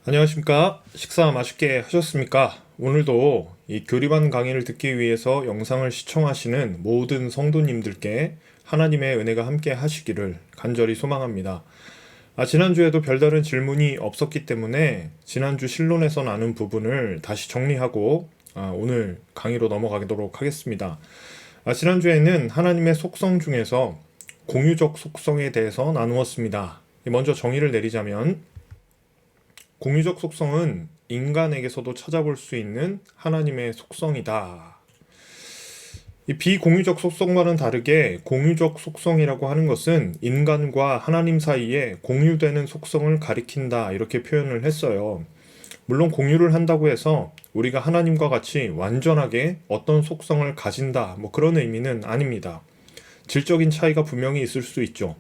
안녕하십니까? 식사 맛있게 하셨습니까? 오늘도 이 교리반 강의를 듣기 위해서 영상을 시청하시는 모든 성도님들께 하나님의 은혜가 함께 하시기를 간절히 소망합니다. 지난주에도 별다른 질문이 없었기 때문에 지난주 신론에서 나눈 부분을 다시 정리하고 오늘 강의로 넘어가도록 하겠습니다. 지난주에는 하나님의 속성 중에서 공유적 속성에 대해서 나누었습니다. 먼저 정의를 내리자면 공유적 속성은 인간에게서도 찾아볼 수 있는 하나님의 속성이다. 이 비공유적 속성과는 다르게 공유적 속성이라고 하는 것은 인간과 하나님 사이에 공유되는 속성을 가리킨다 이렇게 표현을 했어요. 물론 공유를 한다고 해서 우리가 하나님과 같이 완전하게 어떤 속성을 가진다 그런 의미는 아닙니다. 질적인 차이가 분명히 있을 수 있죠.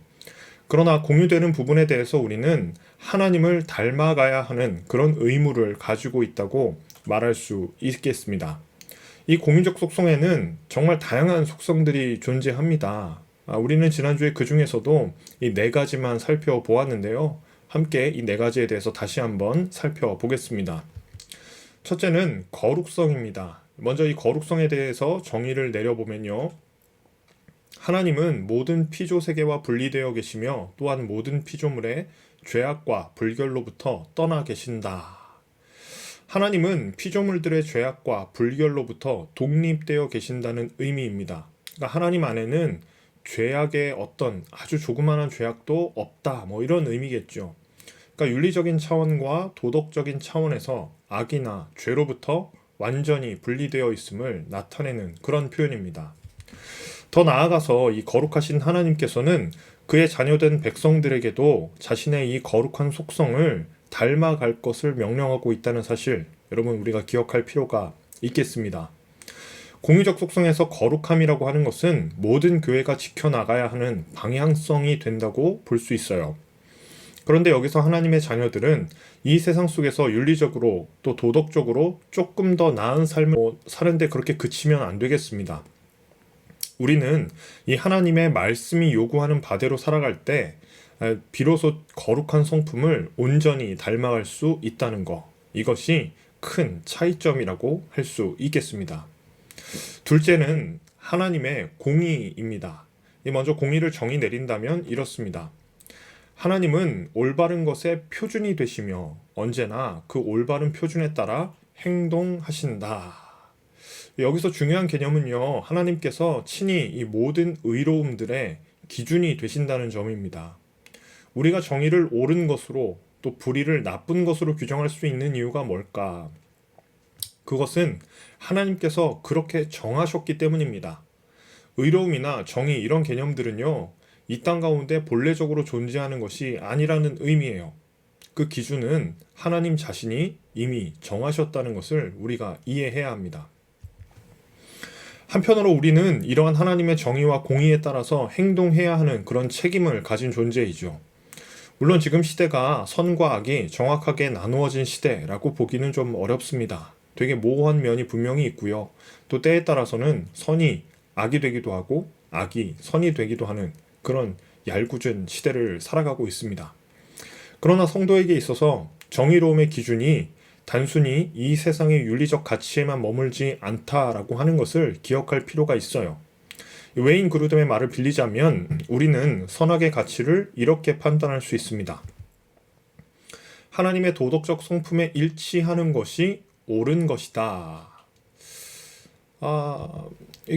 그러나 공유되는 부분에 대해서 우리는 하나님을 닮아가야 하는 그런 의무를 가지고 있다고 말할 수 있겠습니다. 이 공유적 속성에는 정말 다양한 속성들이 존재합니다. 우리는 지난주에 그 중에서도 이 네 가지만 살펴보았는데요. 함께 이 네 가지에 대해서 다시 한번 살펴보겠습니다. 첫째는 거룩성입니다. 먼저 이 거룩성에 대해서 정의를 내려보면요. 하나님은 모든 피조 세계와 분리되어 계시며 또한 모든 피조물의 죄악과 불결로부터 떠나 계신다. 하나님은 피조물들의 죄악과 불결로부터 독립되어 계신다는 의미입니다. 그러니까 하나님 안에는 죄악의 어떤 아주 조그마한 죄악도 없다. 이런 의미겠죠. 그러니까 윤리적인 차원과 도덕적인 차원에서 악이나 죄로부터 완전히 분리되어 있음을 나타내는 그런 표현입니다. 더 나아가서 이 거룩하신 하나님께서는 그의 자녀된 백성들에게도 자신의 이 거룩한 속성을 닮아갈 것을 명령하고 있다는 사실, 여러분 우리가 기억할 필요가 있겠습니다. 공유적 속성에서 거룩함이라고 하는 것은 모든 교회가 지켜나가야 하는 방향성이 된다고 볼 수 있어요. 그런데 여기서 하나님의 자녀들은 이 세상 속에서 윤리적으로 또 도덕적으로 조금 더 나은 삶을 사는데 그렇게 그치면 안 되겠습니다. 우리는 이 하나님의 말씀이 요구하는 바대로 살아갈 때 비로소 거룩한 성품을 온전히 닮아갈 수 있다는 것, 이것이 큰 차이점이라고 할 수 있겠습니다. 둘째는 하나님의 공의입니다. 먼저 공의를 정의 내린다면 이렇습니다. 하나님은 올바른 것의 표준이 되시며 언제나 그 올바른 표준에 따라 행동하신다. 여기서 중요한 개념은요, 하나님께서 친히 이 모든 의로움들의 기준이 되신다는 점입니다. 우리가 정의를 옳은 것으로 또 불의를 나쁜 것으로 규정할 수 있는 이유가 뭘까? 그것은 하나님께서 그렇게 정하셨기 때문입니다. 의로움이나 정의 이런 개념들은요, 이 땅 가운데 본래적으로 존재하는 것이 아니라는 의미예요. 그 기준은 하나님 자신이 이미 정하셨다는 것을 우리가 이해해야 합니다. 한편으로 우리는 이러한 하나님의 정의와 공의에 따라서 행동해야 하는 그런 책임을 가진 존재이죠. 물론 지금 시대가 선과 악이 정확하게 나누어진 시대라고 보기는 좀 어렵습니다. 되게 모호한 면이 분명히 있고요. 또 때에 따라서는 선이 악이 되기도 하고 악이 선이 되기도 하는 그런 얄궂은 시대를 살아가고 있습니다. 그러나 성도에게 있어서 정의로움의 기준이 단순히 이 세상의 윤리적 가치에만 머물지 않다라고 하는 것을 기억할 필요가 있어요. 웨인 그루덤의 말을 빌리자면 우리는 선악의 가치를 이렇게 판단할 수 있습니다. 하나님의 도덕적 성품에 일치하는 것이 옳은 것이다.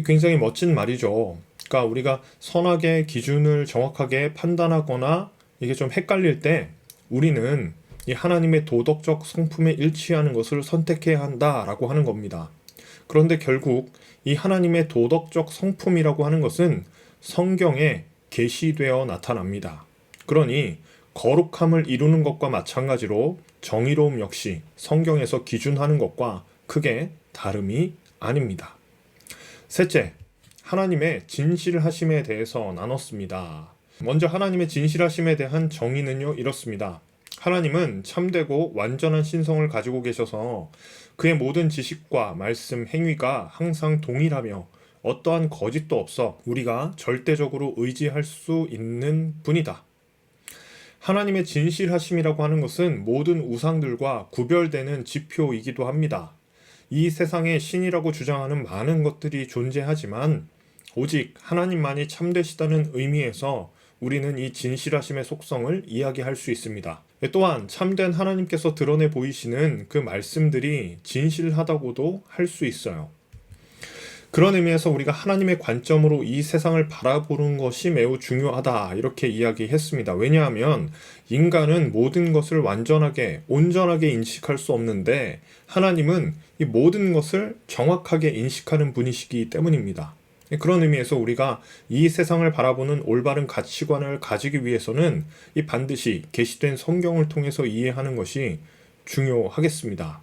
굉장히 멋진 말이죠. 그러니까 우리가 선악의 기준을 정확하게 판단하거나 이게 좀 헷갈릴 때 우리는 이 하나님의 도덕적 성품에 일치하는 것을 선택해야 한다라고 하는 겁니다. 그런데 결국 이 하나님의 도덕적 성품이라고 하는 것은 성경에 계시되어 나타납니다. 그러니 거룩함을 이루는 것과 마찬가지로 정의로움 역시 성경에서 기준하는 것과 크게 다름이 아닙니다. 셋째, 하나님의 진실하심에 대해서 나눴습니다. 먼저 하나님의 진실하심에 대한 정의는요, 이렇습니다. 하나님은 참되고 완전한 신성을 가지고 계셔서 그의 모든 지식과 말씀, 행위가 항상 동일하며 어떠한 거짓도 없어 우리가 절대적으로 의지할 수 있는 분이다. 하나님의 진실하심이라고 하는 것은 모든 우상들과 구별되는 지표이기도 합니다. 이 세상에 신이라고 주장하는 많은 것들이 존재하지만 오직 하나님만이 참되시다는 의미에서 우리는 이 진실하심의 속성을 이야기할 수 있습니다. 또한 참된 하나님께서 드러내 보이시는 그 말씀들이 진실하다고도 할 수 있어요. 그런 의미에서 우리가 하나님의 관점으로 이 세상을 바라보는 것이 매우 중요하다 이렇게 이야기했습니다. 왜냐하면 인간은 모든 것을 완전하게 온전하게 인식할 수 없는데 하나님은 이 모든 것을 정확하게 인식하는 분이시기 때문입니다. 그런 의미에서 우리가 이 세상을 바라보는 올바른 가치관을 가지기 위해서는 이 반드시 계시된 성경을 통해서 이해하는 것이 중요하겠습니다.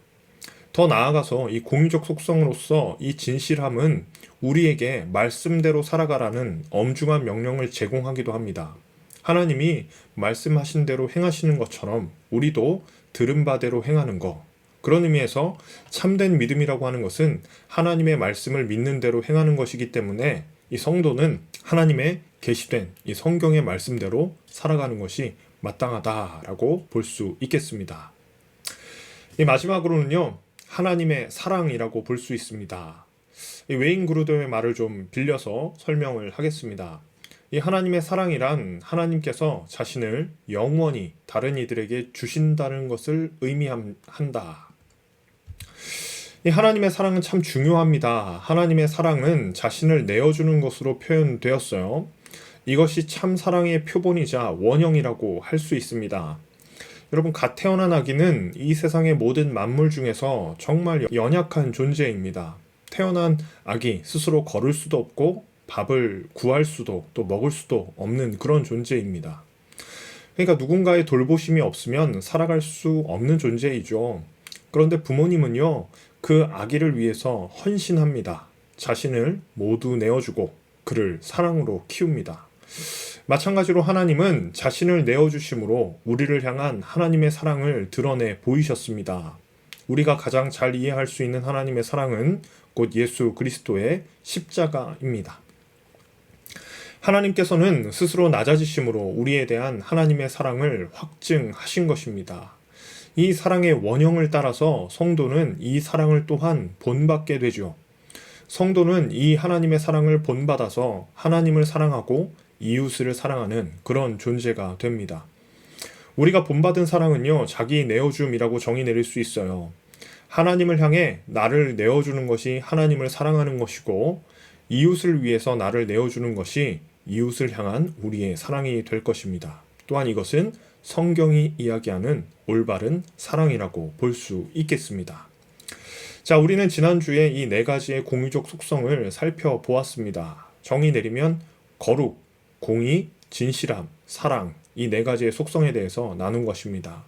더 나아가서 이 공유적 속성으로서 이 진실함은 우리에게 말씀대로 살아가라는 엄중한 명령을 제공하기도 합니다. 하나님이 말씀하신 대로 행하시는 것처럼 우리도 들은 바대로 행하는 것. 그런 의미에서 참된 믿음이라고 하는 것은 하나님의 말씀을 믿는 대로 행하는 것이기 때문에 이 성도는 하나님의 계시된 이 성경의 말씀대로 살아가는 것이 마땅하다라고 볼 수 있겠습니다. 이 마지막으로는요. 하나님의 사랑이라고 볼 수 있습니다. 이 웨인 그루더의 말을 좀 빌려서 설명을 하겠습니다. 이 하나님의 사랑이란 하나님께서 자신을 영원히 다른 이들에게 주신다는 것을 의미한다. 이 하나님의 사랑은 참 중요합니다. 하나님의 사랑은 자신을 내어주는 것으로 표현되었어요. 이것이 참 사랑의 표본이자 원형이라고 할 수 있습니다. 여러분, 갓 태어난 아기는 이 세상의 모든 만물 중에서 정말 연약한 존재입니다. 태어난 아기 스스로 걸을 수도 없고 밥을 구할 수도 또 먹을 수도 없는 그런 존재입니다. 그러니까 누군가의 돌보심이 없으면 살아갈 수 없는 존재이죠. 그런데 부모님은요, 그 아기를 위해서 헌신합니다. 자신을 모두 내어주고 그를 사랑으로 키웁니다. 마찬가지로 하나님은 자신을 내어주심으로 우리를 향한 하나님의 사랑을 드러내 보이셨습니다. 우리가 가장 잘 이해할 수 있는 하나님의 사랑은 곧 예수 그리스도의 십자가입니다. 하나님께서는 스스로 낮아지심으로 우리에 대한 하나님의 사랑을 확증하신 것입니다. 이 사랑의 원형을 따라서 성도는 이 사랑을 또한 본받게 되죠. 성도는 이 하나님의 사랑을 본받아서 하나님을 사랑하고 이웃을 사랑하는 그런 존재가 됩니다. 우리가 본받은 사랑은요, 자기 내어줌이라고 정의 내릴 수 있어요. 하나님을 향해 나를 내어주는 것이 하나님을 사랑하는 것이고, 이웃을 위해서 나를 내어주는 것이 이웃을 향한 우리의 사랑이 될 것입니다. 또한 이것은 성경이 이야기하는 올바른 사랑이라고 볼 수 있겠습니다. 자, 우리는 지난주에 이 네 가지의 공유적 속성을 살펴보았습니다. 정의 내리면 거룩, 공의, 진실함, 사랑, 이 네 가지의 속성에 대해서 나눈 것입니다.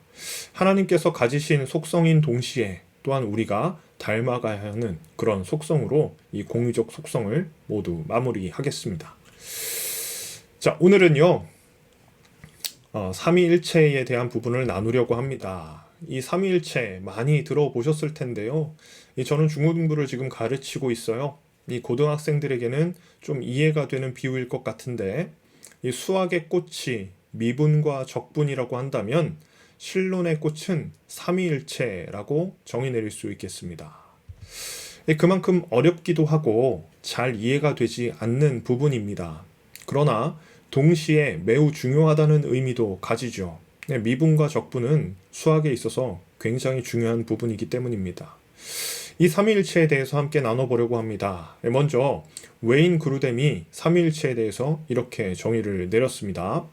하나님께서 가지신 속성인 동시에 또한 우리가 닮아가야 하는 그런 속성으로 이 공유적 속성을 모두 마무리하겠습니다. 자, 오늘은요, 삼위일체에 대한 부분을 나누려고 합니다. 이 삼위일체 많이 들어보셨을 텐데요. 저는 중고등부를 지금 가르치고 있어요. 이 고등학생들에게는 좀 이해가 되는 비유일 것 같은데, 이 수학의 꽃이 미분과 적분이라고 한다면 실론의 꽃은 삼위일체라고 정의 내릴 수 있겠습니다. 그만큼 어렵기도 하고 잘 이해가 되지 않는 부분입니다. 그러나 동시에 매우 중요하다는 의미도 가지죠. 미분과 적분은 수학에 있어서 굉장히 중요한 부분이기 때문입니다. 이 삼위일체에 대해서 함께 나눠보려고 합니다. 먼저 웨인 그루뎀이 삼위일체에 대해서 이렇게 정의를 내렸습니다.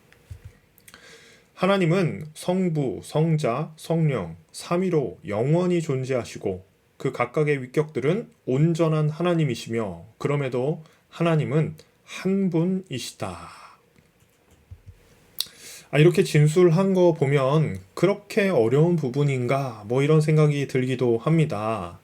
하나님은 성부, 성자, 성령, 삼위로 영원히 존재하시고 그 각각의 위격들은 온전한 하나님이시며 그럼에도 하나님은 한 분이시다. 이렇게 진술한 거 보면 그렇게 어려운 부분인가 이런 생각이 들기도 합니다.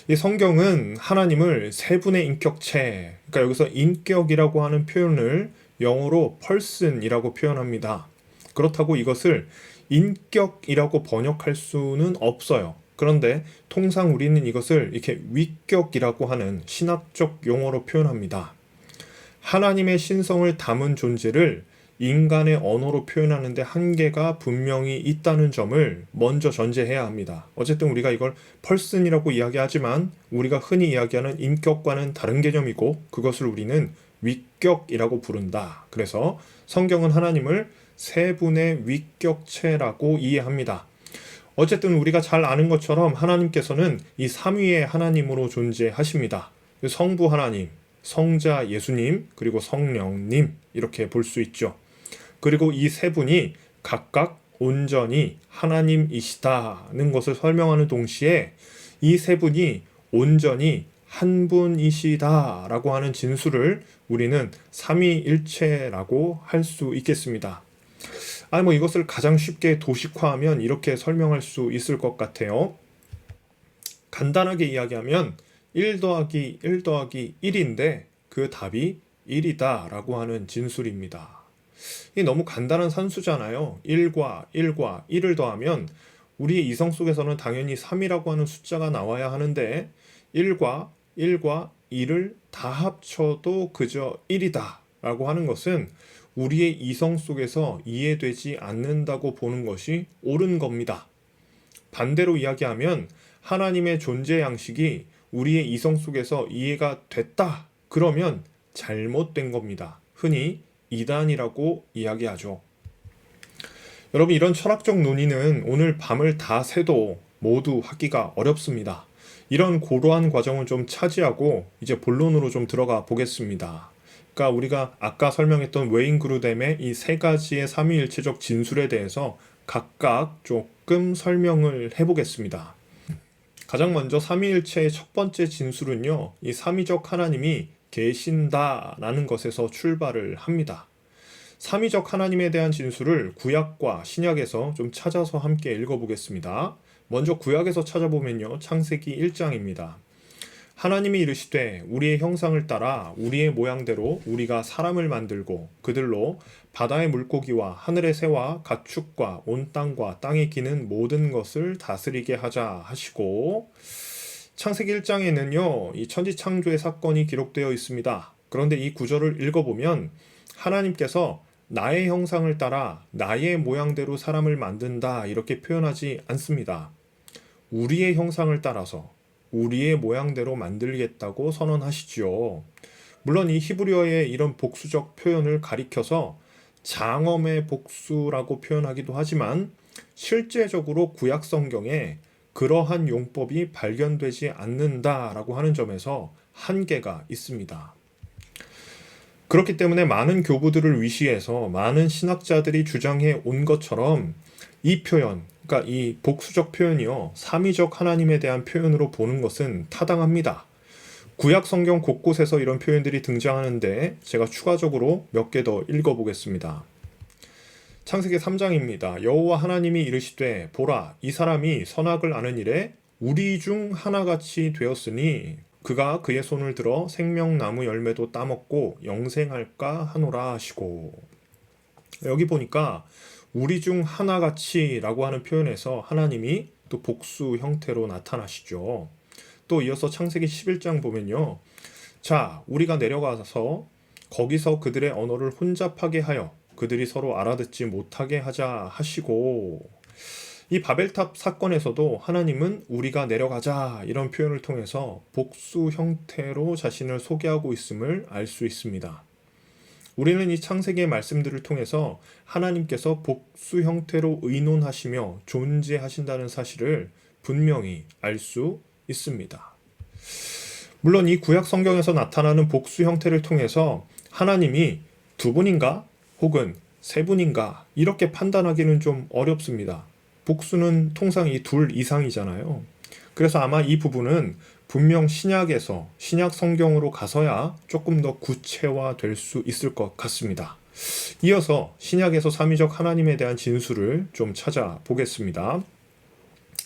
이 성경은 하나님을 세 분의 인격체, 그러니까 여기서 인격이라고 하는 표현을 영어로 person이라고 표현합니다. 그렇다고 이것을 인격이라고 번역할 수는 없어요. 그런데 통상 우리는 이것을 이렇게 위격이라고 하는 신학적 용어로 표현합니다. 하나님의 신성을 담은 존재를 인간의 언어로 표현하는데 한계가 분명히 있다는 점을 먼저 전제해야 합니다. 어쨌든 우리가 이걸 펄슨이라고 이야기하지만 우리가 흔히 이야기하는 인격과는 다른 개념이고 그것을 우리는 위격이라고 부른다. 그래서 성경은 하나님을 세 분의 위격체라고 이해합니다. 어쨌든 우리가 잘 아는 것처럼 하나님께서는 이 삼위의 하나님으로 존재하십니다. 성부 하나님, 성자 예수님, 그리고 성령님 이렇게 볼 수 있죠. 그리고 이 세 분이 각각 온전히 하나님이시다는 것을 설명하는 동시에 이 세 분이 온전히 한 분이시다라고 하는 진술을 우리는 삼위일체라고 할 수 있겠습니다. 이것을 가장 쉽게 도식화하면 이렇게 설명할 수 있을 것 같아요. 간단하게 이야기하면 1 더하기 1 더하기 1인데 그 답이 1이다 라고 하는 진술입니다. 이게 너무 간단한 산수잖아요. 1과 1과 1을 더하면 우리의 이성 속에서는 당연히 3이라고 하는 숫자가 나와야 하는데 1과 1과 1을 다 합쳐도 그저 1이다 라고 하는 것은 우리의 이성 속에서 이해되지 않는다고 보는 것이 옳은 겁니다. 반대로 이야기하면 하나님의 존재 양식이 우리의 이성 속에서 이해가 됐다. 그러면 잘못된 겁니다. 흔히 이단이라고 이야기하죠. 여러분, 이런 철학적 논의는 오늘 밤을 다 새도 모두 하기가 어렵습니다. 이런 고루한 과정을 좀 차지하고 이제 본론으로 좀 들어가 보겠습니다. 그러니까 우리가 아까 설명했던 웨인그루뎀의 이 세 가지의 삼위일체적 진술에 대해서 각각 조금 설명을 해보겠습니다. 가장 먼저 삼위일체의 첫 번째 진술은요, 이 삼위적 하나님이 계신다라는 것에서 출발을 합니다. 삼위적 하나님에 대한 진술을 구약과 신약에서 좀 찾아서 함께 읽어보겠습니다. 먼저 구약에서 찾아보면요, 창세기 1장입니다. 하나님이 이르시되 우리의 형상을 따라 우리의 모양대로 우리가 사람을 만들고 그들로 바다의 물고기와 하늘의 새와 가축과 온 땅과 땅에 기는 모든 것을 다스리게 하자 하시고, 창세기 1장에는요 이 천지창조의 사건이 기록되어 있습니다. 그런데 이 구절을 읽어보면 하나님께서 나의 형상을 따라 나의 모양대로 사람을 만든다 이렇게 표현하지 않습니다. 우리의 형상을 따라서 우리의 모양대로 만들겠다고 선언하시지요. 물론 이 히브리어의 이런 복수적 표현을 가리켜서 장엄의 복수라고 표현하기도 하지만 실제적으로 구약 성경에 그러한 용법이 발견되지 않는다라고 하는 점에서 한계가 있습니다. 그렇기 때문에 많은 교부들을 위시해서 많은 신학자들이 주장해 온 것처럼 이 표현, 그러니까 이 복수적 표현이요, 삼위적 하나님에 대한 표현으로 보는 것은 타당합니다. 구약 성경 곳곳에서 이런 표현들이 등장하는데 제가 추가적으로 몇 개 더 읽어보겠습니다. 창세기 3장입니다. 여호와 하나님이 이르시되 보라, 이 사람이 선악을 아는 일에 우리 중 하나같이 되었으니 그가 그의 손을 들어 생명나무 열매도 따먹고 영생할까 하노라 하시고, 여기 보니까 우리 중 하나같이 라고 하는 표현에서 하나님이 또 복수 형태로 나타나시죠. 또 이어서 창세기 11장 보면요, 자, 우리가 내려가서 거기서 그들의 언어를 혼잡하게 하여 그들이 서로 알아듣지 못하게 하자 하시고, 이 바벨탑 사건에서도 하나님은 우리가 내려가자 이런 표현을 통해서 복수 형태로 자신을 소개하고 있음을 알 수 있습니다. 우리는 이 창세기의 말씀들을 통해서 하나님께서 복수 형태로 의논하시며 존재하신다는 사실을 분명히 알 수 있습니다. 물론 이 구약 성경에서 나타나는 복수 형태를 통해서 하나님이 두 분인가 혹은 세 분인가 이렇게 판단하기는 좀 어렵습니다. 복수는 통상 이 둘 이상이잖아요. 그래서 아마 이 부분은 분명 신약에서 신약 성경으로 가서야 조금 더 구체화될 수 있을 것 같습니다. 이어서 신약에서 삼위적 하나님에 대한 진술을 좀 찾아보겠습니다.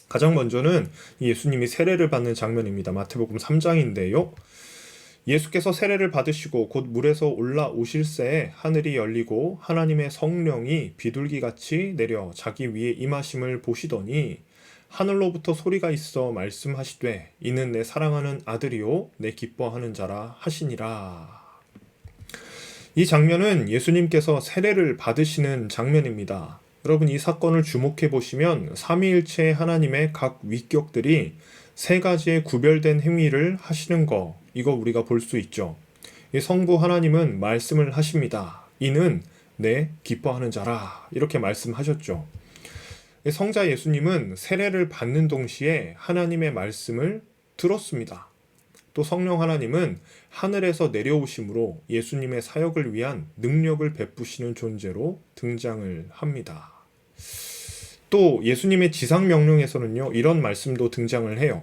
가장 먼저는 예수님이 세례를 받는 장면입니다. 마태복음 3장인데요. 예수께서 세례를 받으시고 곧 물에서 올라오실새에 하늘이 열리고 하나님의 성령이 비둘기같이 내려 자기 위에 임하심을 보시더니 하늘로부터 소리가 있어 말씀하시되 이는 내 사랑하는 아들이요 내 기뻐하는 자라 하시니라. 이 장면은 예수님께서 세례를 받으시는 장면입니다. 여러분, 이 사건을 주목해 보시면 삼위일체 하나님의 각 위격들이 세 가지의 구별된 행위를 하시는 거, 이거 우리가 볼 수 있죠. 이 성부 하나님은 말씀을 하십니다. 이는 내 기뻐하는 자라, 이렇게 말씀하셨죠. 성자 예수님은 세례를 받는 동시에 하나님의 말씀을 들었습니다. 또 성령 하나님은 하늘에서 내려오심으로 예수님의 사역을 위한 능력을 베푸시는 존재로 등장을 합니다. 또 예수님의 지상 명령에서는요, 이런 말씀도 등장을 해요.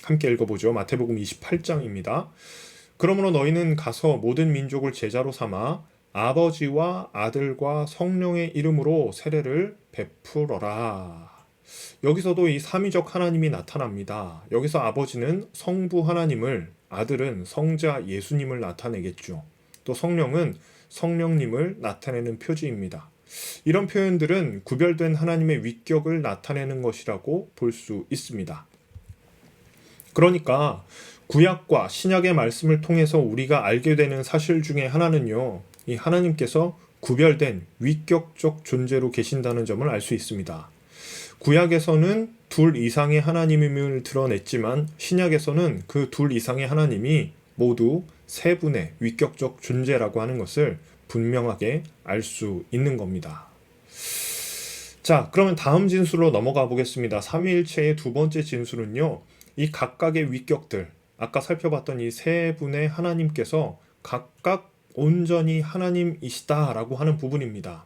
함께 읽어보죠. 마태복음 28장입니다. 그러므로 너희는 가서 모든 민족을 제자로 삼아 아버지와 아들과 성령의 이름으로 세례를 베풀어라. 여기서도 이 삼위적 하나님이 나타납니다. 여기서 아버지는 성부 하나님을, 아들은 성자 예수님을 나타내겠죠. 또 성령은 성령님을 나타내는 표지입니다. 이런 표현들은 구별된 하나님의 위격을 나타내는 것이라고 볼 수 있습니다. 그러니까 구약과 신약의 말씀을 통해서 우리가 알게 되는 사실 중에 하나는요, 이 하나님께서 구별된 위격적 존재로 계신다는 점을 알 수 있습니다. 구약에서는 둘 이상의 하나님임을 드러냈지만 신약에서는 그 둘 이상의 하나님이 모두 세 분의 위격적 존재라고 하는 것을 분명하게 알 수 있는 겁니다. 자, 그러면 다음 진술로 넘어가 보겠습니다. 삼위일체의 두 번째 진술은요, 이 각각의 위격들, 아까 살펴봤던 이 세 분의 하나님께서 각각 온전히 하나님이시다라고 하는 부분입니다.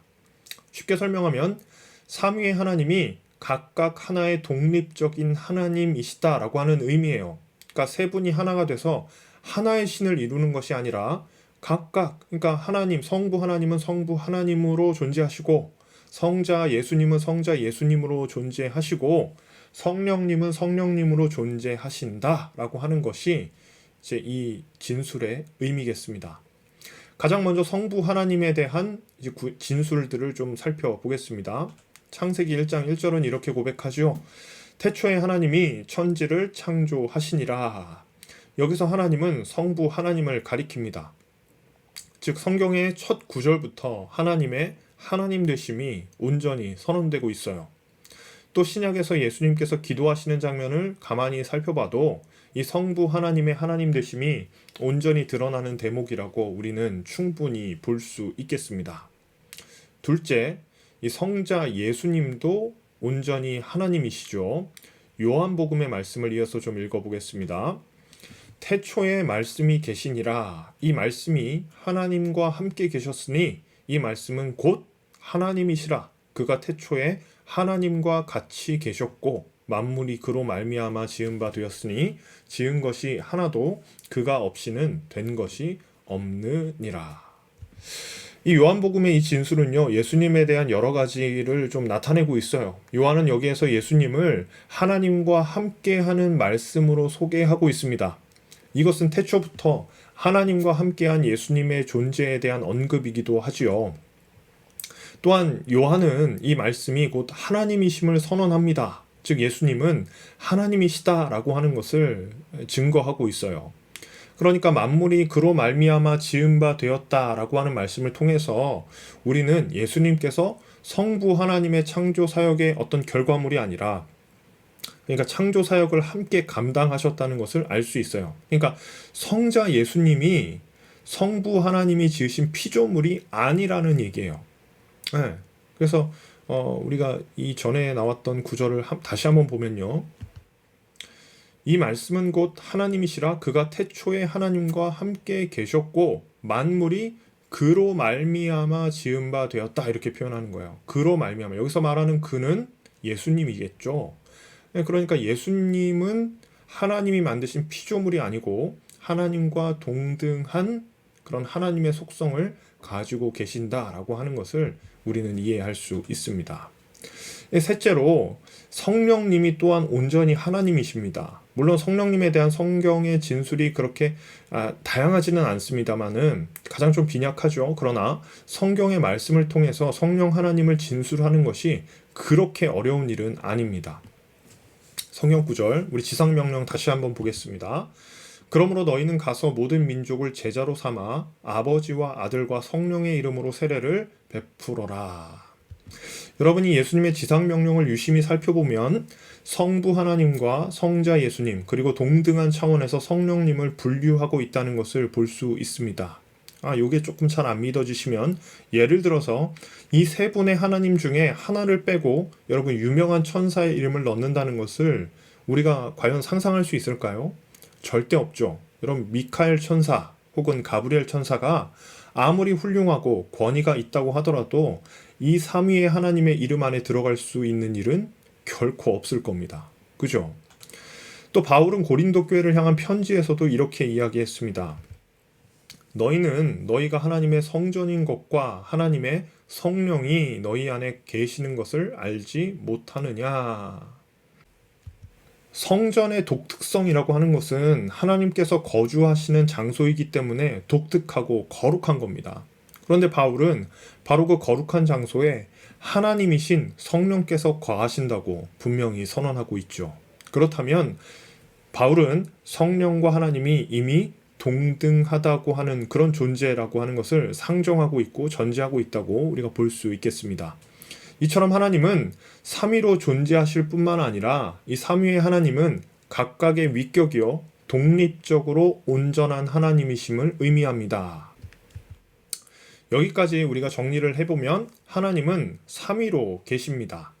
쉽게 설명하면 삼위의 하나님이 각각 하나의 독립적인 하나님이시다라고 하는 의미예요. 그러니까 세 분이 하나가 돼서 하나의 신을 이루는 것이 아니라 각각, 그러니까 하나님, 성부 하나님은 성부 하나님으로 존재하시고, 성자 예수님은 성자 예수님으로 존재하시고, 성령님은 성령님으로 존재하신다라고 하는 것이 이제 이 진술의 의미겠습니다. 가장 먼저 성부 하나님에 대한 이제 진술들을 좀 살펴보겠습니다. 창세기 1장 1절은 이렇게 고백하죠. 태초에 하나님이 천지를 창조하시니라. 여기서 하나님은 성부 하나님을 가리킵니다. 즉 성경의 첫 구절부터 하나님의 하나님 되심이 온전히 선언되고 있어요. 또 신약에서 예수님께서 기도하시는 장면을 가만히 살펴봐도 이 성부 하나님의 하나님 되심이 온전히 드러나는 대목이라고 우리는 충분히 볼 수 있겠습니다. 둘째, 이 성자 예수님도 온전히 하나님이시죠. 요한복음의 말씀을 이어서 좀 읽어보겠습니다. 태초에 말씀이 계시니라. 이 말씀이 하나님과 함께 계셨으니 이 말씀은 곧 하나님이시라. 그가 태초에 하나님과 같이 계셨고 만물이 그로 말미암아 지은 바 되었으니 지은 것이 하나도 그가 없이는 된 것이 없느니라. 이 요한복음의 이 진술은요, 예수님에 대한 여러 가지를 좀 나타내고 있어요. 요한은 여기에서 예수님을 하나님과 함께하는 말씀으로 소개하고 있습니다. 이것은 태초부터 하나님과 함께한 예수님의 존재에 대한 언급이기도 하지요. 또한 요한은 이 말씀이 곧 하나님이심을 선언합니다. 즉 예수님은 하나님이시다라고 하는 것을 증거하고 있어요. 그러니까 만물이 그로 말미암아 지은 바 되었다라고 하는 말씀을 통해서 우리는 예수님께서 성부 하나님의 창조 사역의 어떤 결과물이 아니라, 그러니까 창조 사역을 함께 감당하셨다는 것을 알 수 있어요. 그러니까 성자 예수님이 성부 하나님이 지으신 피조물이 아니라는 얘기예요. 네. 그래서 우리가 이 전에 나왔던 구절을 다시 한번 보면요. 이 말씀은 곧 하나님이시라. 그가 태초에 하나님과 함께 계셨고 만물이 그로 말미암아 지은 바 되었다. 이렇게 표현하는 거예요. 그로 말미암아. 여기서 말하는 그는 예수님이겠죠. 그러니까 예수님은 하나님이 만드신 피조물이 아니고 하나님과 동등한 그런 하나님의 속성을 가지고 계신다라고 하는 것을 우리는 이해할 수 있습니다. 셋째로 성령님이 또한 온전히 하나님이십니다. 물론 성령님에 대한 성경의 진술이 그렇게 다양하지는 않습니다만은 가장 좀 빈약하죠. 그러나 성경의 말씀을 통해서 성령 하나님을 진술하는 것이 그렇게 어려운 일은 아닙니다. 성경 구절 우리 지상명령 다시 한번 보겠습니다. 그러므로 너희는 가서 모든 민족을 제자로 삼아 아버지와 아들과 성령의 이름으로 세례를 베풀어라. 여러분이 예수님의 지상명령을 유심히 살펴보면 성부 하나님과 성자 예수님 그리고 동등한 차원에서 성령님을 분류하고 있다는 것을 볼 수 있습니다. 요게 조금 잘 안 믿어지시면 예를 들어서 이 세 분의 하나님 중에 하나를 빼고 여러분 유명한 천사의 이름을 넣는다는 것을 우리가 과연 상상할 수 있을까요? 절대 없죠. 여러분 미카엘 천사 혹은 가브리엘 천사가 아무리 훌륭하고 권위가 있다고 하더라도 이 삼위의 하나님의 이름 안에 들어갈 수 있는 일은 결코 없을 겁니다. 그죠? 또 바울은 고린도 교회를 향한 편지에서도 이렇게 이야기했습니다. 너희는 너희가 하나님의 성전인 것과 하나님의 성령이 너희 안에 계시는 것을 알지 못하느냐. 성전의 독특성이라고 하는 것은 하나님께서 거주하시는 장소이기 때문에 독특하고 거룩한 겁니다. 그런데 바울은 바로 그 거룩한 장소에 하나님이신 성령께서 거하신다고 분명히 선언하고 있죠. 그렇다면 바울은 성령과 하나님이 이미 동등하다고 하는 그런 존재라고 하는 것을 상정하고 있고 전제하고 있다고 우리가 볼 수 있겠습니다. 이처럼 하나님은 삼위로 존재하실 뿐만 아니라 이 삼위의 하나님은 각각의 위격이요 독립적으로 온전한 하나님이심을 의미합니다. 여기까지 우리가 정리를 해보면 하나님은 삼위로 계십니다.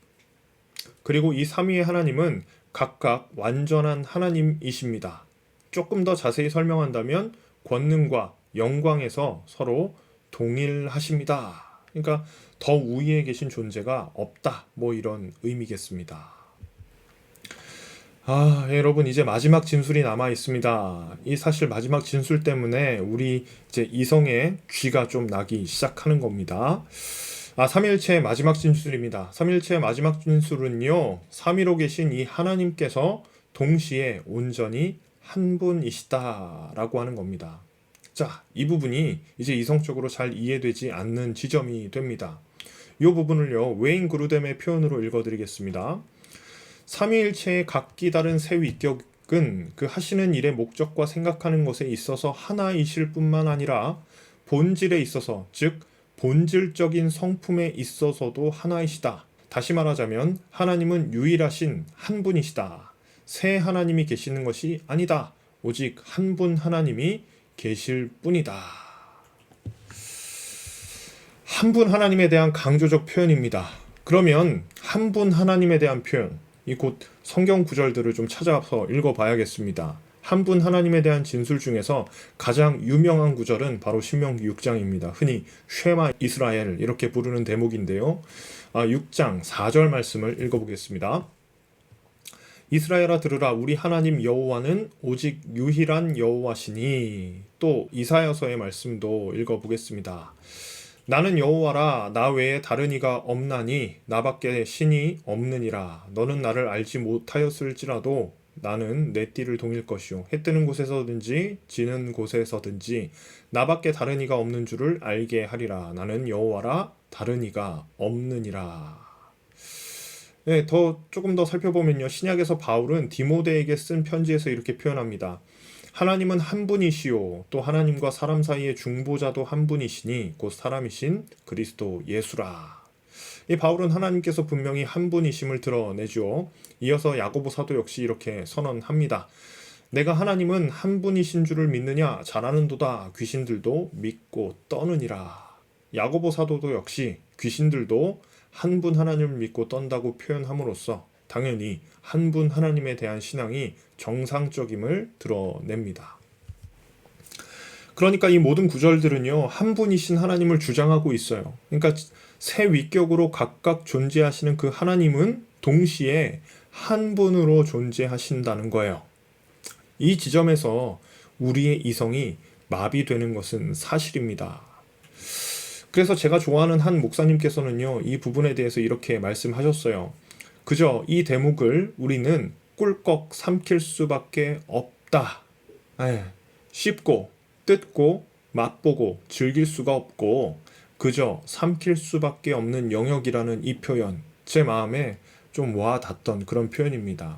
그리고 이 삼위의 하나님은 각각 완전한 하나님이십니다. 조금 더 자세히 설명한다면 권능과 영광에서 서로 동일하십니다. 그러니까 더 우위에 계신 존재가 없다. 뭐 이런 의미겠습니다. 여러분 이제 마지막 진술이 남아 있습니다. 이 사실 마지막 진술 때문에 우리 이제 이성의 쥐가 좀 나기 시작하는 겁니다. 삼위일체의 마지막 진술입니다. 삼위일체의 마지막 진술은요, 삼위로 계신 이 하나님께서 동시에 온전히 한 분이시다라고 하는 겁니다. 자, 이 부분이 이제 이성적으로 잘 이해되지 않는 지점이 됩니다. 이 부분을요, 웨인 그루뎀의 표현으로 읽어드리겠습니다. 삼위일체의 각기 다른 세 위격은 그 하시는 일의 목적과 생각하는 것에 있어서 하나이실 뿐만 아니라 본질에 있어서, 즉 본질적인 성품에 있어서도 하나이시다. 다시 말하자면 하나님은 유일하신 한 분이시다. 세 하나님이 계시는 것이 아니다. 오직 한 분 하나님이 계실 뿐이다. 한 분 하나님에 대한 강조적 표현입니다. 그러면 한 분 하나님에 대한 표현, 이 곧 성경 구절들을 좀 찾아서 읽어봐야겠습니다. 한 분 하나님에 대한 진술 중에서 가장 유명한 구절은 바로 신명기 6장입니다. 흔히 쉐마 이스라엘 이렇게 부르는 대목인데요. 6장 4절 말씀을 읽어보겠습니다. 이스라엘아 들으라, 우리 하나님 여호와는 오직 유일한 여호와시니. 또 이사야서의 말씀도 읽어보겠습니다. 나는 여호와라, 나 외에 다른 이가 없나니 나밖에 신이 없느니라. 너는 나를 알지 못하였을지라도 나는 내 띠를 동일 것이요 해 뜨는 곳에서든지 지는 곳에서든지 나밖에 다른 이가 없는 줄을 알게 하리라. 나는 여호와라, 다른 이가 없느니라. 네, 조금 더 살펴보면요, 신약에서 바울은 디모데에게 쓴 편지에서 이렇게 표현합니다. 하나님은 한 분이시요 또 하나님과 사람 사이의 중보자도 한 분이시니 곧 사람이신 그리스도 예수라. 이 바울은 하나님께서 분명히 한 분이심을 드러내죠. 이어서 야고보 사도 역시 이렇게 선언합니다. 내가 하나님은 한 분이신 줄을 믿느냐? 잘하는도다. 귀신들도 믿고 떠느니라. 야고보 사도도 역시 귀신들도 한 분 하나님을 믿고 떤다고 표현함으로써 당연히 한 분 하나님에 대한 신앙이 정상적임을 드러냅니다. 그러니까 이 모든 구절들은요, 한 분이신 하나님을 주장하고 있어요. 그러니까 세 위격으로 각각 존재하시는 그 하나님은 동시에 한 분으로 존재하신다는 거예요. 이 지점에서 우리의 이성이 마비되는 것은 사실입니다. 그래서 제가 좋아하는 한 목사님께서는요, 이 부분에 대해서 이렇게 말씀하셨어요. 그저 이 대목을 우리는 꿀꺽 삼킬 수밖에 없다. 씹고 뜯고 맛보고 즐길 수가 없고 그저 삼킬 수밖에 없는 영역이라는 이 표현, 제 마음에 좀 와닿던 그런 표현입니다.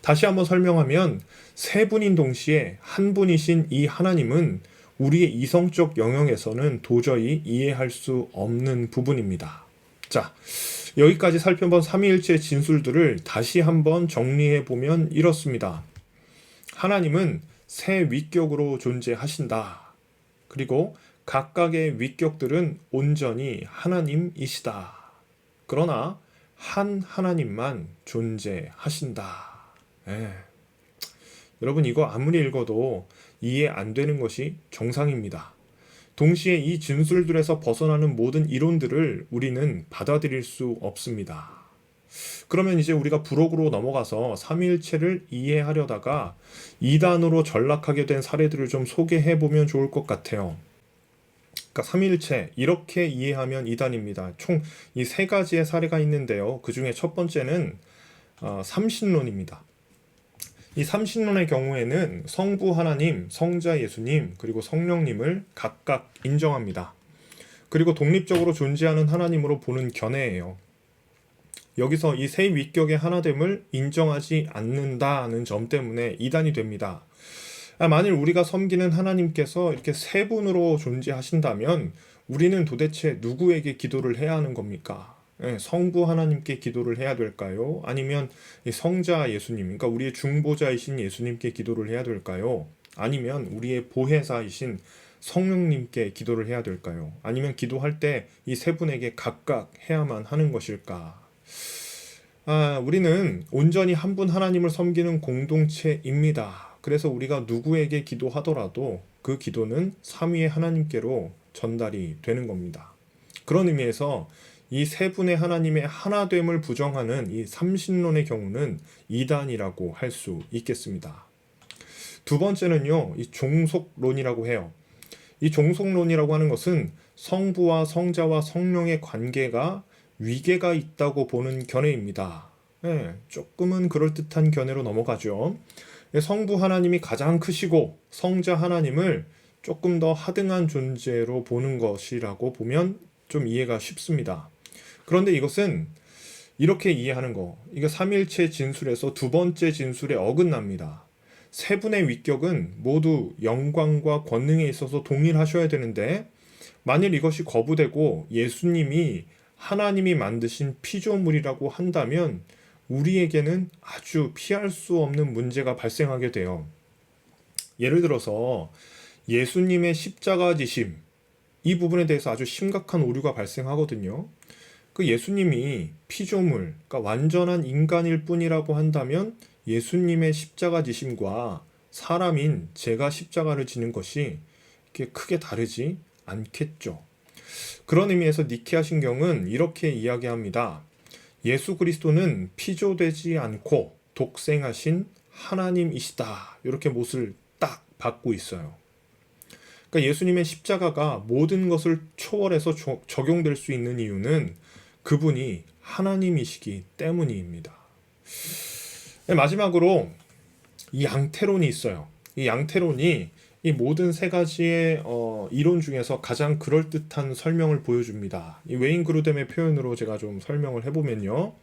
다시 한번 설명하면 세 분인 동시에 한 분이신 이 하나님은 우리의 이성적 영역에서는 도저히 이해할 수 없는 부분입니다. 자, 여기까지 살펴본 삼위일체 진술들을 다시 한번 정리해 보면 이렇습니다. 하나님은 세 위격으로 존재하신다. 그리고 각각의 위격들은 온전히 하나님이시다. 그러나 한 하나님만 존재하신다. 예. 여러분, 이거 아무리 읽어도 이해 안 되는 것이 정상입니다. 동시에 이 진술들에서 벗어나는 모든 이론들을 우리는 받아들일 수 없습니다. 그러면 이제 우리가 부록으로 넘어가서 삼위일체를 이해하려다가 이단으로 전락하게 된 사례들을 좀 소개해 보면 좋을 것 같아요. 그러니까 삼위일체 이렇게 이해하면 이단입니다. 총 이 세 가지의 사례가 있는데요. 그 중에 첫 번째는 삼신론입니다. 이 삼신론의 경우에는 성부 하나님, 성자 예수님, 그리고 성령님을 각각 인정합니다. 그리고 독립적으로 존재하는 하나님으로 보는 견해예요. 여기서 이 세 위격의 하나됨을 인정하지 않는다는 점 때문에 이단이 됩니다. 만일 우리가 섬기는 하나님께서 이렇게 세 분으로 존재하신다면 우리는 도대체 누구에게 기도를 해야 하는 겁니까? 성부 하나님께 기도를 해야 될까요? 아니면 성자 예수님, 그러니까 우리의 중보자이신 예수님께 기도를 해야 될까요? 아니면 우리의 보혜사이신 성령님께 기도를 해야 될까요? 아니면 기도할 때 이 세 분에게 각각 해야만 하는 것일까? 우리는 온전히 한 분 하나님을 섬기는 공동체입니다. 그래서 우리가 누구에게 기도하더라도 그 기도는 삼위의 하나님께로 전달이 되는 겁니다. 그런 의미에서 이 세 분의 하나님의 하나됨을 부정하는 이 삼신론의 경우는 이단이라고 할 수 있겠습니다. 두 번째는요, 이 종속론이라고 해요. 이 종속론이라고 하는 것은 성부와 성자와 성령의 관계가 위계가 있다고 보는 견해입니다. 조금은 그럴듯한 견해로 넘어가죠. 성부 하나님이 가장 크시고 성자 하나님을 조금 더 하등한 존재로 보는 것이라고 보면 좀 이해가 쉽습니다. 그런데 이것은 이렇게 이해하는 거, 이거 삼일체 진술에서 두 번째 진술에 어긋납니다. 세 분의 위격은 모두 영광과 권능에 있어서 동일하셔야 되는데 만일 이것이 거부되고 예수님이 하나님이 만드신 피조물이라고 한다면 우리에게는 아주 피할 수 없는 문제가 발생하게 돼요. 예를 들어서 예수님의 십자가 지심, 이 부분에 대해서 아주 심각한 오류가 발생하거든요. 그 예수님이 피조물, 그러니까 완전한 인간일 뿐이라고 한다면 예수님의 십자가 지심과 사람인 제가 십자가를 지는 것이 이렇게 크게 다르지 않겠죠. 그런 의미에서 니케아 신경은 이렇게 이야기합니다. 예수 그리스도는 피조되지 않고 독생하신 하나님이시다. 이렇게 못을 딱 받고 있어요. 그러니까 예수님의 십자가가 모든 것을 초월해서 적용될 수 있는 이유는 그분이 하나님이시기 때문입니다. 마지막으로 이 양태론이 있어요. 이 양태론이 이 모든 세 가지의 이론 중에서 가장 그럴듯한 설명을 보여줍니다. 이 웨인 그루뎀의 표현으로 제가 좀 설명을 해보면요.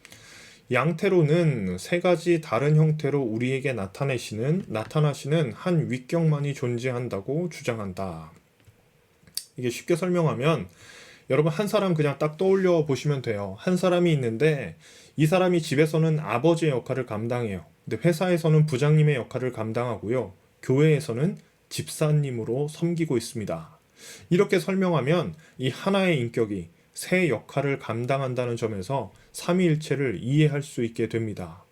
양태론은 세 가지 다른 형태로 우리에게 나타나시는 한 위격만이 존재한다고 주장한다. 이게 쉽게 설명하면 여러분 한 사람 그냥 딱 떠올려 보시면 돼요. 한 사람이 있는데 이 사람이 집에서는 아버지의 역할을 감당해요. 근데 회사에서는 부장님의 역할을 감당하고요. 교회에서는 집사님으로 섬기고 있습니다. 이렇게 설명하면 이 하나의 인격이 세 역할을 감당한다는 점에서 삼위일체를 이해할 수 있게 됩니다.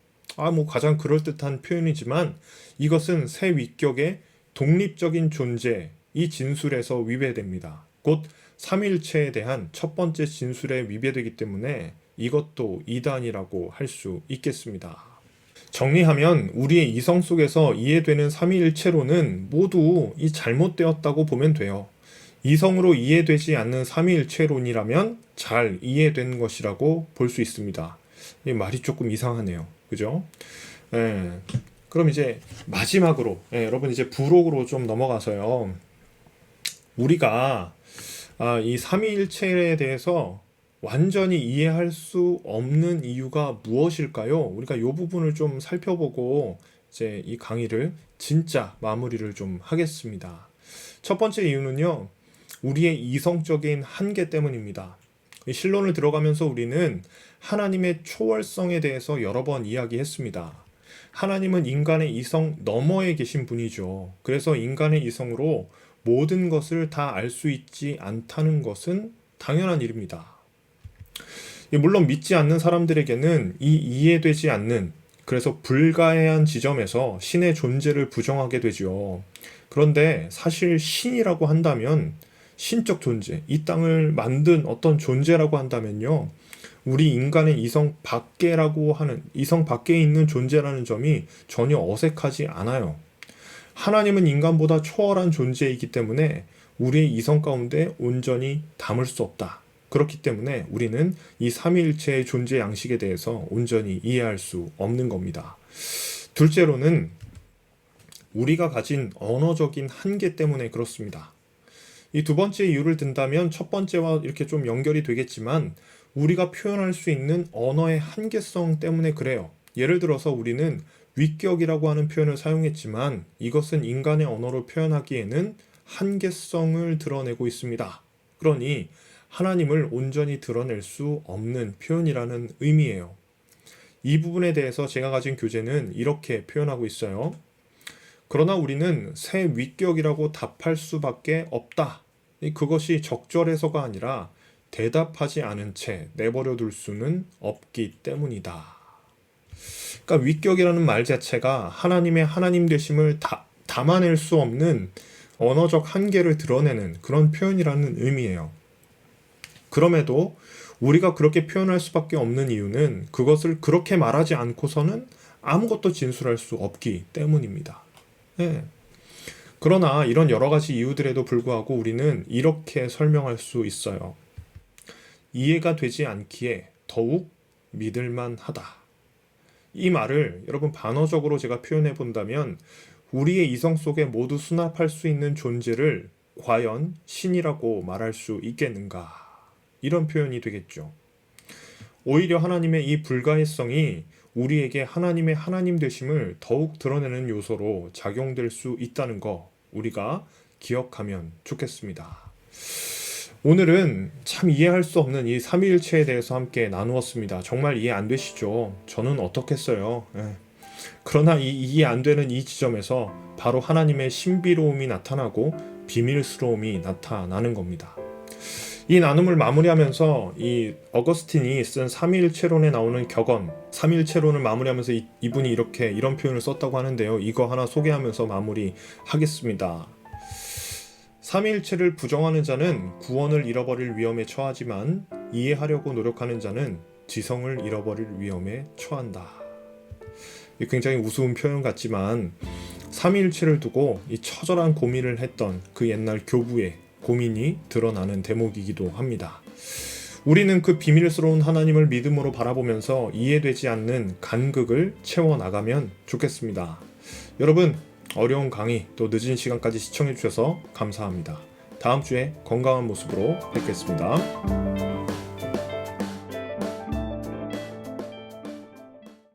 가장 그럴듯한 표현이지만 이것은 세 위격의 독립적인 존재, 이 진술에서 위배됩니다. 곧 삼위일체에 대한 첫 번째 진술에 위배되기 때문에 이것도 이단이라고 할 수 있겠습니다. 정리하면 우리의 이성 속에서 이해되는 삼위일체론은 모두 이 잘못되었다고 보면 돼요. 이성으로 이해되지 않는 삼위일체론이라면 잘 이해된 것이라고 볼 수 있습니다. 이 말이 조금 이상하네요. 그죠? 그럼 이제 마지막으로 여러분 이제 부록으로 좀 넘어가서요. 우리가 이 삼위일체에 대해서 완전히 이해할 수 없는 이유가 무엇일까요? 우리가 이 부분을 좀 살펴보고 이제 이 강의를 진짜 마무리를 좀 하겠습니다. 첫 번째 이유는요, 우리의 이성적인 한계 때문입니다. 이 신론을 들어가면서 우리는 하나님의 초월성에 대해서 여러 번 이야기했습니다. 하나님은 인간의 이성 너머에 계신 분이죠. 그래서 인간의 이성으로 모든 것을 다 알 수 있지 않다는 것은 당연한 일입니다. 물론 믿지 않는 사람들에게는 이 이해되지 않는, 그래서 불가해한 지점에서 신의 존재를 부정하게 되죠. 그런데 사실 신이라고 한다면, 신적 존재, 이 땅을 만든 어떤 존재라고 한다면요, 우리 인간의 이성 밖에라고 하는, 이성 밖에 있는 존재라는 점이 전혀 어색하지 않아요. 하나님은 인간보다 초월한 존재이기 때문에 우리의 이성 가운데 온전히 담을 수 없다. 그렇기 때문에 우리는 이 삼위일체의 존재 양식에 대해서 온전히 이해할 수 없는 겁니다. 둘째로는 우리가 가진 언어적인 한계 때문에 그렇습니다. 이 두 번째 이유를 든다면 첫 번째와 이렇게 좀 연결이 되겠지만, 우리가 표현할 수 있는 언어의 한계성 때문에 그래요. 예를 들어서 우리는 위격이라고 하는 표현을 사용했지만, 이것은 인간의 언어로 표현하기에는 한계성을 드러내고 있습니다. 그러니 하나님을 온전히 드러낼 수 없는 표현이라는 의미예요. 이 부분에 대해서 제가 가진 교재는 이렇게 표현하고 있어요. 그러나 우리는 새 위격이라고 답할 수밖에 없다. 그것이 적절해서가 아니라 대답하지 않은 채 내버려 둘 수는 없기 때문이다. 그러니까 위격이라는 말 자체가 하나님의 하나님 되심을 담아낼 수 없는 언어적 한계를 드러내는 그런 표현이라는 의미예요. 그럼에도 우리가 그렇게 표현할 수밖에 없는 이유는 그것을 그렇게 말하지 않고서는 아무것도 진술할 수 없기 때문입니다. 네. 그러나 이런 여러 가지 이유들에도 불구하고 우리는 이렇게 설명할 수 있어요. 이해가 되지 않기에 더욱 믿을만 하다. 이 말을 여러분 반어적으로 제가 표현해 본다면, 우리의 이성 속에 모두 수납할 수 있는 존재를 과연 신이라고 말할 수 있겠는가? 이런 표현이 되겠죠. 오히려 하나님의 이 불가해성이 우리에게 하나님의 하나님 되심을 더욱 드러내는 요소로 작용될 수 있다는 거 우리가 기억하면 좋겠습니다. 오늘은 참 이해할 수 없는 이 삼위일체에 대해서 함께 나누었습니다. 정말 이해 안 되시죠? 저는 어떻겠어요? 그러나 이 이해 안 되는 이 지점에서 바로 하나님의 신비로움이 나타나고 비밀스러움이 나타나는 겁니다. 이 나눔을 마무리하면서 이 어거스틴이 쓴 삼위일체론에 나오는 격언, 삼위일체론을 마무리하면서 이분이 이런 표현을 썼다고 하는데요. 이거 하나 소개하면서 마무리하겠습니다. 삼위일체를 부정하는 자는 구원을 잃어버릴 위험에 처하지만, 이해하려고 노력하는 자는 지성을 잃어버릴 위험에 처한다. 굉장히 우스운 표현 같지만 삼위일체를 두고 이 처절한 고민을 했던 그 옛날 교부의 고민이 드러나는 대목이기도 합니다. 우리는 그 비밀스러운 하나님을 믿음으로 바라보면서 이해되지 않는 간극을 채워나가면 좋겠습니다. 여러분, 어려운 강의 또 늦은 시간까지 시청해주셔서 감사합니다. 다음 주에 건강한 모습으로 뵙겠습니다.